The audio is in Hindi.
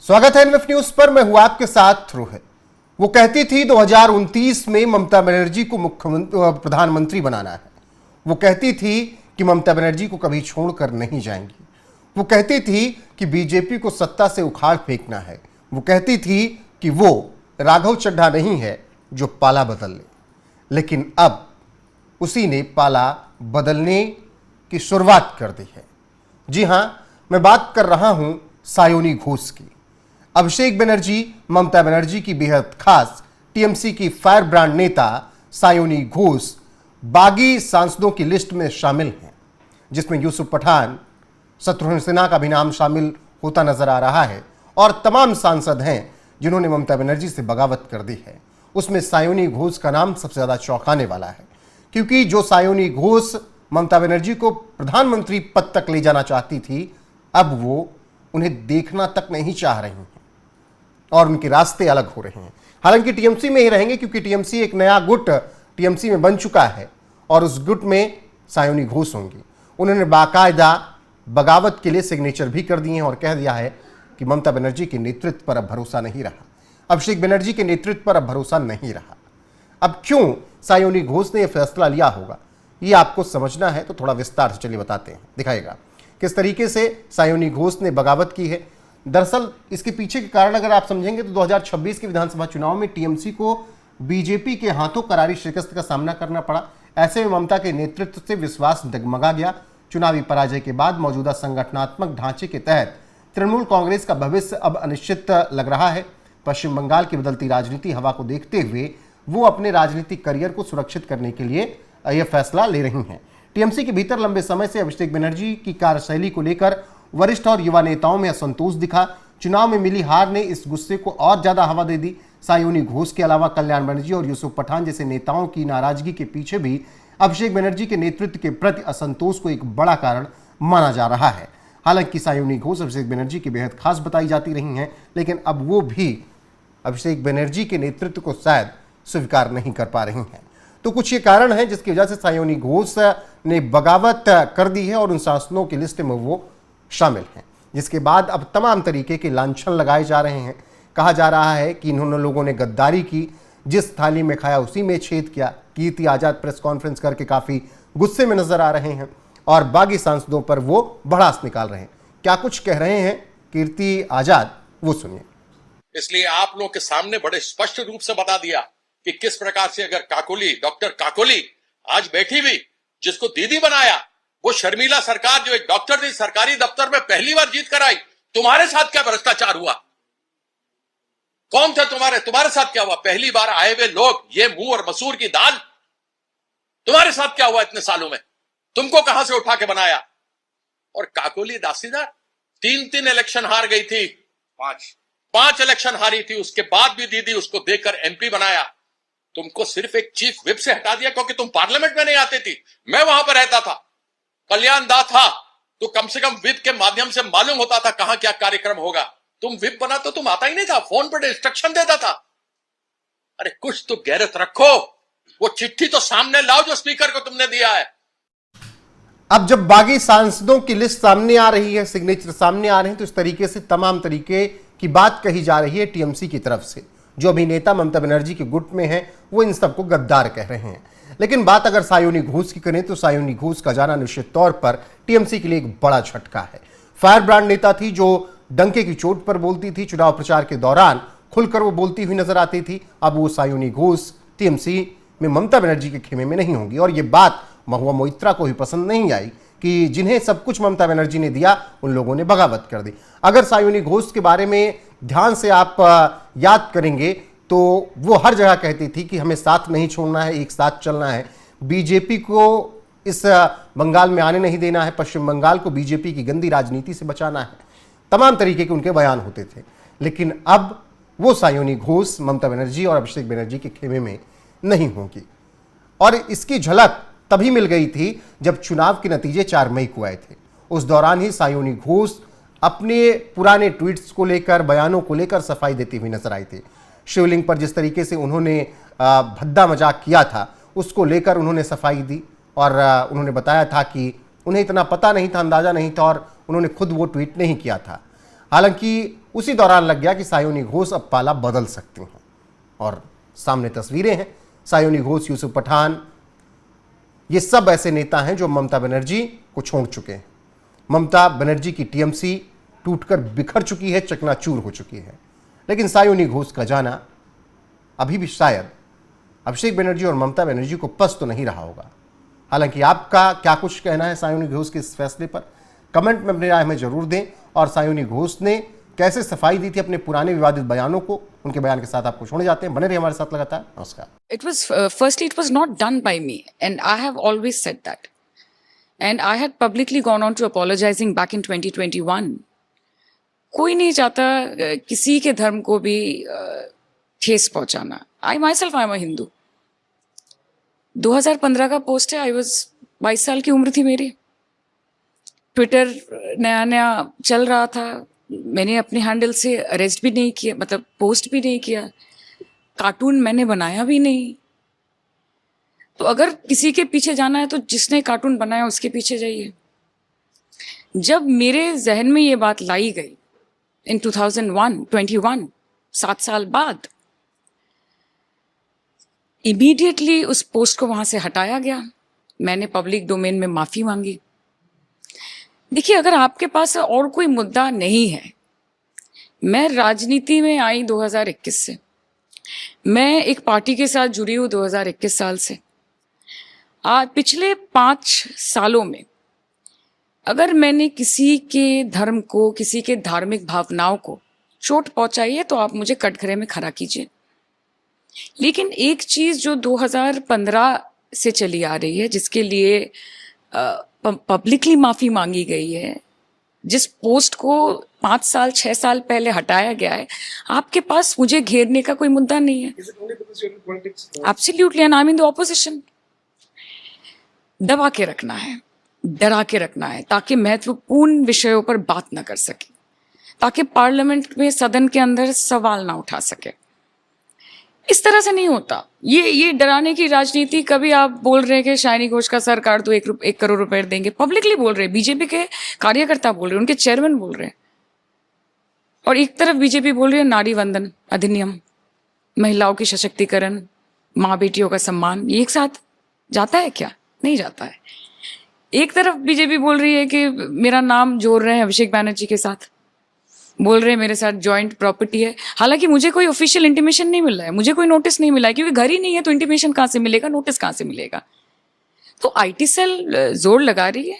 स्वागत है एनएफ न्यूज पर। मैं हूं आपके साथ रोहित। वो कहती थी 2029 में ममता बनर्जी को प्रधानमंत्री बनाना है। वो कहती थी कि ममता बनर्जी को कभी छोड़कर नहीं जाएंगी। वो कहती थी कि बीजेपी को सत्ता से उखाड़ फेंकना है। वो कहती थी कि वो राघव चड्ढा नहीं है जो पाला बदल ले, लेकिन अब उसी ने पाला बदलने की शुरुआत कर दी है। जी हां, मैं बात कर रहा हूं सायोनी घोष की। अभिषेक बनर्जी ममता बनर्जी की बेहद खास टीएमसी की फायर ब्रांड नेता सायोनी घोष बागी सांसदों की लिस्ट में शामिल हैं, जिसमें यूसुफ पठान, शत्रुघ्न सिन्हा का भी नाम शामिल होता नजर आ रहा है और तमाम सांसद हैं जिन्होंने ममता बनर्जी से बगावत कर दी है। उसमें सायोनी घोष का नाम सबसे ज्यादा चौंकाने वाला है, क्योंकि जो सायोनी घोष ममता बनर्जी को प्रधानमंत्री पद तक ले जाना चाहती थी, अब वो उन्हें देखना तक नहीं चाह रही हैं और उनके रास्ते अलग हो रहे हैं। हालांकि टीएमसी में ही रहेंगे, क्योंकि टीएमसी एक नया गुट टीएमसी में बन चुका है और उस गुट में सायोनी घोष होंगी। उन्होंने बाकायदा बगावत के लिए सिग्नेचर भी कर दिए हैं और कह दिया है कि ममता बनर्जी के नेतृत्व पर अब भरोसा नहीं रहा, अभिषेक बनर्जी के नेतृत्व पर अब भरोसा नहीं रहा। अब क्यों सायोनी घोष ने यह फैसला लिया होगा, ये आपको समझना है तो थोड़ा विस्तार से चलिए बताते हैं, दिखाएगा किस तरीके से सायोनी घोष ने बगावत की है। दरअसल इसके पीछे के कारण अगर आप समझेंगे तो 2026 के विधानसभा चुनाव में टीएमसी को बीजेपी के हाथों करारी शिकस्त का सामना करना पड़ा। ऐसे में ममता के नेतृत्व से विश्वास डगमगा गया। चुनावी पराजय के बाद मौजूदा संगठनात्मक ढांचे के तहत तृणमूल कांग्रेस का भविष्य अब अनिश्चित लग रहा है। पश्चिम बंगाल की बदलती राजनीति हवा को देखते हुए वो अपने राजनीतिक करियर को सुरक्षित करने के लिए यह फैसला ले रही हैं। टीएमसी के भीतर लंबे समय से अभिषेक बनर्जी की कार्यशैली को लेकर वरिष्ठ और युवा नेताओं में असंतोष दिखा। चुनाव में मिली हार ने इस गुस्से को और ज्यादा हवा दे दी। सायोनी घोष के अलावा कल्याण बनर्जी और यूसुफ पठान जैसे नेताओं की नाराजगी के पीछे भी अभिषेक बनर्जी के नेतृत्व के प्रति असंतोष को एक बड़ा कारण माना जा रहा है। हालांकि सायोनी घोष अभिषेक बनर्जी की बेहद खास बताई जाती रही हैं, लेकिन अब वो भी अभिषेक बनर्जी के नेतृत्व को शायद स्वीकार नहीं कर पा रही हैं। तो कुछ ये कारण है जिसकी वजह से सायोनी घोष ने बगावत कर दी है और उन सांसदों की लिस्ट में वो शामिल हैं, जिसके बाद अब तमाम तरीके के लांछन लगाए जा रहे हैं। कहा जा रहा है कि इन्होंने लोगों ने गद्दारी की, जिस थाली में खाया उसी में छेद किया। कीर्ति आजाद प्रेस कॉन्फ्रेंस करके काफी गुस्से में नजर आ रहे हैं और बागी सांसदों पर वो भड़ास निकाल रहे हैं। क्या कुछ कह रहे हैं कीर्ति आजाद, वो सुनिए। इसलिए आप लोगों के सामने बड़े स्पष्ट रूप से बता दिया कि किस प्रकार से अगर काकोली, डॉक्टर काकोली आज बैठी हुई, जिसको दीदी बनाया, वो शर्मिला सरकार जो एक डॉक्टर थी, सरकारी दफ्तर में पहली बार जीत कर आई। तुम्हारे साथ क्या भ्रष्टाचार हुआ? कौन थे तुम्हारे साथ क्या हुआ? पहली बार आए हुए लोग, ये मुंह और मसूर की दाल, तुम्हारे साथ क्या हुआ इतने सालों में? तुमको कहां से उठा के बनाया? और काकोली दासीदार 3 इलेक्शन हार गई थी, 5 इलेक्शन हारी थी, उसके बाद भी दीदी उसको देकर एमपी बनाया। तुमको सिर्फ एक चीफ विप से हटा दिया क्योंकि तुम पार्लियामेंट में नहीं आती थी। मैं वहां पर रहता था, कल्याण दा था, तो कम से कम विप के माध्यम से मालूम होता था कहां क्या कार्यक्रम होगा। तुम विप बना तो तुम आता ही नहीं था, फोन पर इंस्ट्रक्शन देता था। अरे कुछ तो गैरत रखो। वो चिट्ठी तो सामने लाओ जो स्पीकर को तुमने दिया है। अब जब बागी सांसदों की लिस्ट सामने आ रही है, सिग्नेचर सामने आ रहे हैं, तो इस तरीके से तमाम तरीके की बात कही जा रही है टीएमसी की तरफ से। जो अभिनेता ममता बनर्जी के गुट में हैं, वो इन सबको गद्दार कह रहे हैं। लेकिन बात अगर सायोनी घोष की करें तो सायोनी घोष का जाना निश्चित तौर पर टीएमसी के लिए एक बड़ा झटका है। फायर ब्रांड नेता थी जो डंके की चोट पर बोलती थी, चुनाव प्रचार के दौरान खुलकर वो बोलती हुई नजर आती थी। अब वो सायोनी घोष टीएमसी में ममता बनर्जी के खेमे में नहीं होंगी और ये बात महुआ मोइत्रा को भी पसंद नहीं आई कि जिन्हें सब कुछ ममता बनर्जी ने दिया, उन लोगों ने बगावत कर दी। अगर सायोनी घोष के बारे में ध्यान से आप याद करेंगे तो वो हर जगह कहती थी कि हमें साथ नहीं छोड़ना है, एक साथ चलना है, बीजेपी को इस बंगाल में आने नहीं देना है, पश्चिम बंगाल को बीजेपी की गंदी राजनीति से बचाना है। तमाम तरीके के उनके बयान होते थे। लेकिन अब वो सायोनी घोष ममता बनर्जी और अभिषेक बनर्जी के खेमे में नहीं होंगी और इसकी झलक तभी मिल गई थी जब चुनाव के नतीजे 4 मई को आए थे। उस दौरान ही सायोनी घोष अपने पुराने ट्वीट्स को लेकर, बयानों को लेकर सफाई देती हुई नजर आई थी। शिवलिंग पर जिस तरीके से उन्होंने भद्दा मजाक किया था, उसको लेकर उन्होंने सफाई दी और उन्होंने बताया था कि उन्हें इतना पता नहीं था, अंदाजा नहीं था और उन्होंने खुद वो ट्वीट नहीं किया था। हालांकि उसी दौरान लग गया कि सायोनी घोष अब पाला बदल सकती हैं। और सामने तस्वीरें हैं, सायोनी घोष, यूसुफ पठान, ये सब ऐसे नेता हैं जो ममता बनर्जी को छोड़ चुके हैं। ममता बनर्जी की टीएमसी टूटकर बिखर चुकी है, चकनाचूर हो चुकी है। लेकिन सायोनी घोष का जाना अभी भी शायद अभिषेक बनर्जी और ममता बनर्जी को पस्त तो नहीं रहा होगा। हालांकि आपका क्या कुछ कहना है सायोनी घोष के इस फैसले पर, कमेंट में अपनी राय हमें जरूर दें। और सायोनी घोष ने कैसे सफाई दी थी अपने पुराने विवादित बयानों को, उनके बयान के साथ आपको छोड़े जाते हैं। बने रहिए हमारे साथ लगातार। नमस्कार। It was firstly, it was not done by me, and I have always said that. And I had publicly gone on to apologizing back in 2021. कोई नहीं चाहता किसी के धर्म को भी ठेस पहुंचाना। I myself am a Hindu. 2015 का पोस्ट है, I was 22 साल की उम्र थी मेरी। ट्विटर नया नया चल रहा था, मैंने अपने हैंडल से अरेस्ट भी नहीं किया, मतलब पोस्ट भी नहीं किया, कार्टून मैंने बनाया भी नहीं। तो अगर किसी के पीछे जाना है तो जिसने कार्टून बनाया उसके पीछे जाइए। जब मेरे जहन में ये बात लाई गई इन 2021, 7 साल बाद, इमीडिएटली उस पोस्ट को वहां से हटाया गया। मैंने पब्लिक डोमेन में माफी मांगी। देखिए, अगर आपके पास और कोई मुद्दा नहीं है, मैं राजनीति में आई 2021 से, मैं एक पार्टी के साथ जुड़ी हूँ 2021 साल से। आज पिछले 5 सालों में अगर मैंने किसी के धर्म को, किसी के धार्मिक भावनाओं को चोट पहुंचाई है तो आप मुझे कटघरे में खड़ा कीजिए। लेकिन एक चीज जो 2015 से चली आ रही है, जिसके लिए पब्लिकली माफी मांगी गई है, जिस पोस्ट को 5 साल 6 साल पहले हटाया गया है, आपके पास मुझे घेरने का कोई मुद्दा नहीं है। Absolutely, and I am in the opposition. दबा के रखना है, डरा के रखना है, ताकि महत्वपूर्ण विषयों पर बात ना कर सके, ताकि पार्लियामेंट में, सदन के अंदर सवाल ना उठा सके। इस तरह से नहीं होता। ये डराने की राजनीति, कभी आप बोल रहे हैं कि सायोनी घोष का सर काट दो, 1 करोड़ रुपए देंगे, पब्लिकली बोल रहे हैं, बीजेपी के कार्यकर्ता बोल रहे हैं, उनके चेयरमैन बोल रहे हैं, और एक तरफ बीजेपी बोल रही है नारी वंदन अधिनियम, महिलाओं की सशक्तिकरण, माँ बेटियों का सम्मान। ये एक साथ जाता है क्या? नहीं जाता है। एक तरफ बीजेपी बोल रही है कि मेरा नाम जोड़ रहे हैं अभिषेक बैनर्जी के साथ, बोल रहे हैं मेरे साथ जॉइंट प्रॉपर्टी है। हालांकि मुझे कोई ऑफिशियल इंटीमेशन नहीं मिल रहा है, मुझे कोई नोटिस नहीं मिला है, क्योंकि घर ही नहीं है तो इंटीमेशन कहाँ से मिलेगा, नोटिस कहाँ से मिलेगा? तो आईटी सेल जोर लगा रही है।